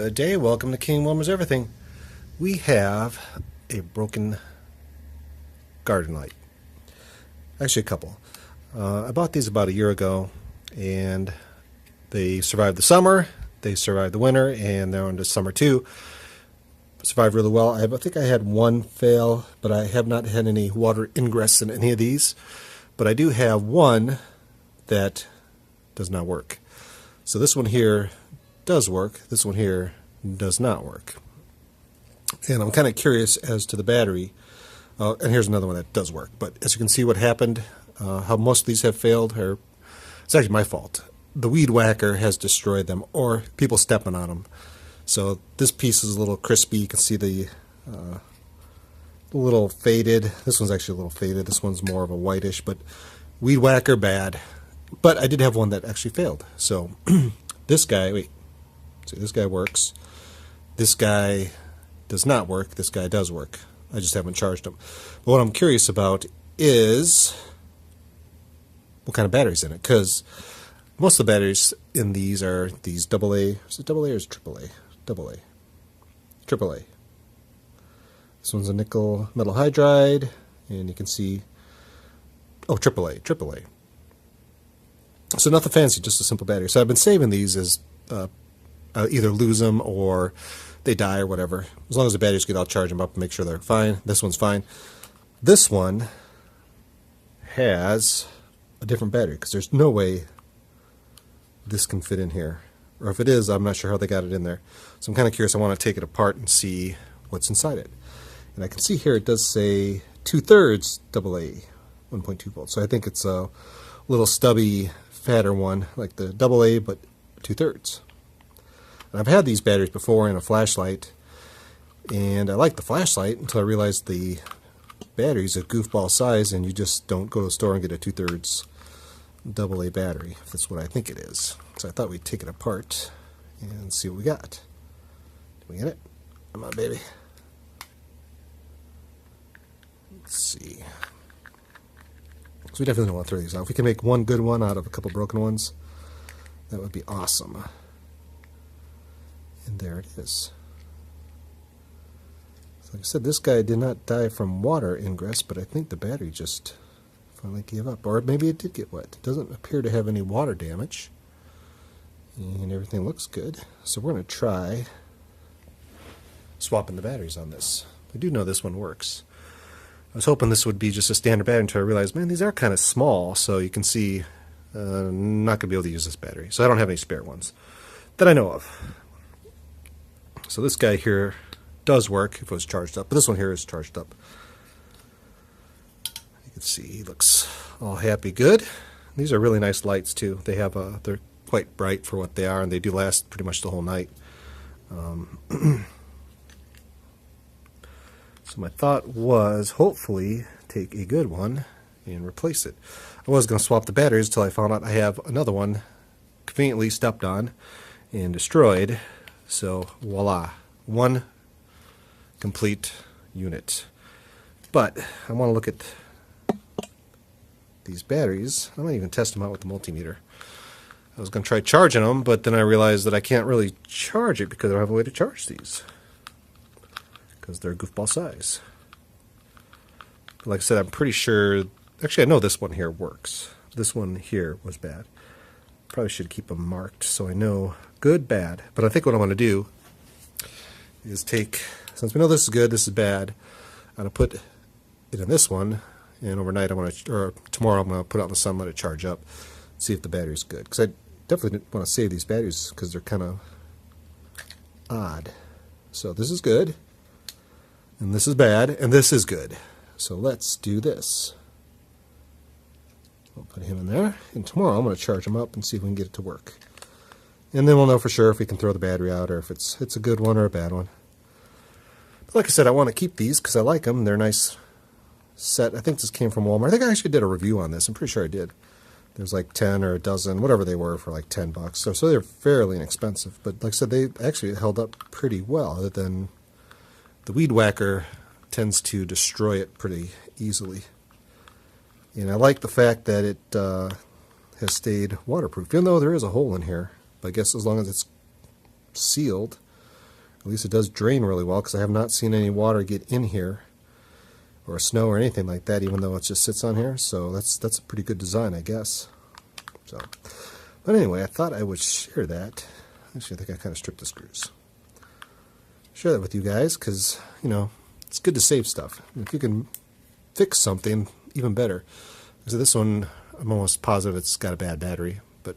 Good day, welcome to King Wilmer's Everything. We have a broken garden light. Actually a couple. I bought these about a year ago and they survived the summer, they survived the winter, and they're into summer too. Survived really well. I think I had one fail, but I have not had any water ingress in any of these. But I do have one that does not work. So this one here does work, this one here does not work. And I'm kind of curious as to the battery. And here's another one that does work. But as you can see what happened, how most of these have failed, it's actually my fault. The weed whacker has destroyed them, or people stepping on them. So this piece is a little crispy. You can see the little faded. This one's actually a little faded. This one's more of a whitish, but weed whacker bad. But I did have one that actually failed. So this guy, wait, see, this guy works. This guy does not work. This guy does work. I just haven't charged them. But what I'm curious about is what kind of batteries in it, because most of the batteries in these are these AA. Is it AA or is it AAA? AA. AAA. This one's a nickel metal hydride, and you can see, oh, AAA. So nothing fancy, just a simple battery. So I've been saving these as I either lose them or they die or whatever. As long as the battery's good, I'll charge them up and make sure they're fine. This one's fine. This one has a different battery because there's no way this can fit in here. Or if it is, I'm not sure how they got it in there. So I'm kind of curious. I want to take it apart and see what's inside it. And I can see here it does say 2/3 AA, 1.2 volts. So I think it's a little stubby, fatter one like the AA, but 2/3. And I've had these batteries before in a flashlight, and I liked the flashlight until I realized the battery's a goofball size, and you just don't go to the store and get a 2/3 AA battery, if that's what I think it is. So I thought we'd take it apart and see what we got. Did we get it? Come on, baby. Let's see. So we definitely don't want to throw these out. If we can make one good one out of a couple broken ones, that would be awesome. And there it is. So like I said, this guy did not die from water ingress, but I think the battery just finally gave up. Or maybe it did get wet. It doesn't appear to have any water damage. And everything looks good. So we're going to try swapping the batteries on this. I do know this one works. I was hoping this would be just a standard battery until I realized, man, these are kind of small. So you can see I'm not going to be able to use this battery. So I don't have any spare ones that I know of. So this guy here does work if it was charged up, but this one here is charged up. You can see he looks all happy good. These are really nice lights too. They have they're quite bright for what they are, and they do last pretty much the whole night. So my thought was hopefully take a good one and replace it. I was going to swap the batteries until I found out I have another one conveniently stepped on and destroyed. So voila, one complete unit. But I want to look at these batteries. I might even test them out with the multimeter. I was going to try charging them, but then I realized that I can't really charge it because I don't have a way to charge these, because they're goofball size. But like I said, I'm pretty sure, actually I know this one here works. This one here was bad. Probably should keep them marked so I know good, bad. But I think what I'm going to do is take, since we know this is good, this is bad, I'm going to put it in this one, and overnight I'm going to, or tomorrow I'm going to put it out in the sun, let it charge up, see if the battery's good. Because I definitely didn't want to save these batteries because they're kind of odd. So this is good, and this is bad, and this is good. So let's do this. I'll put him in there, and tomorrow I'm going to charge him up and see if we can get it to work. And then we'll know for sure if we can throw the battery out or if it's a good one or a bad one. But like I said, I want to keep these because I like them. They're a nice set. I think this came from Walmart. I think I actually did a review on this. I'm pretty sure I did. There's like 10 or a dozen, whatever they were, for like $10. So they're fairly inexpensive. But like I said, they actually held up pretty well, other than the weed whacker tends to destroy it pretty easily. And I like the fact that it has stayed waterproof, even though there is a hole in here. But I guess as long as it's sealed, At least it does drain really well, because I have not seen any water get in here, or snow or anything like that, even though it just sits on here. So that's a pretty good design, I guess. So, but anyway, I thought I would share that. Actually, I think I kind of stripped the screws. Share that with you guys, because, you know, it's good to save stuff. If you can fix something, even better. So this one, I'm almost positive it's got a bad battery. But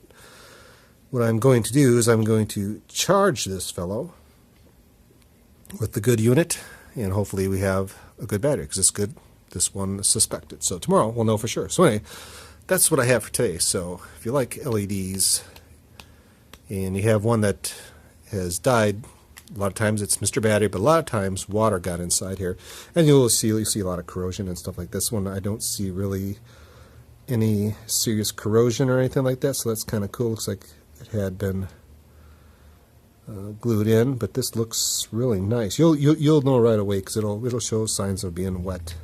what I'm going to do is I'm going to charge this fellow with the good unit, and hopefully we have a good battery, because it's good. This one is suspected. So tomorrow we'll know for sure. So anyway, that's what I have for today. So if you like LEDs and you have one that has died, a lot of times it's Mr. Battery, but a lot of times water got inside here, and you'll see a lot of corrosion and stuff like this one. I don't see really any serious corrosion or anything like that, so that's kind of cool. Looks like it had been glued in, but this looks really nice. You'll know right away, because it'll show signs of being wet.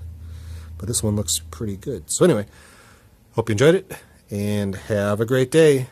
But this one looks pretty good. So anyway, hope you enjoyed it, and have a great day.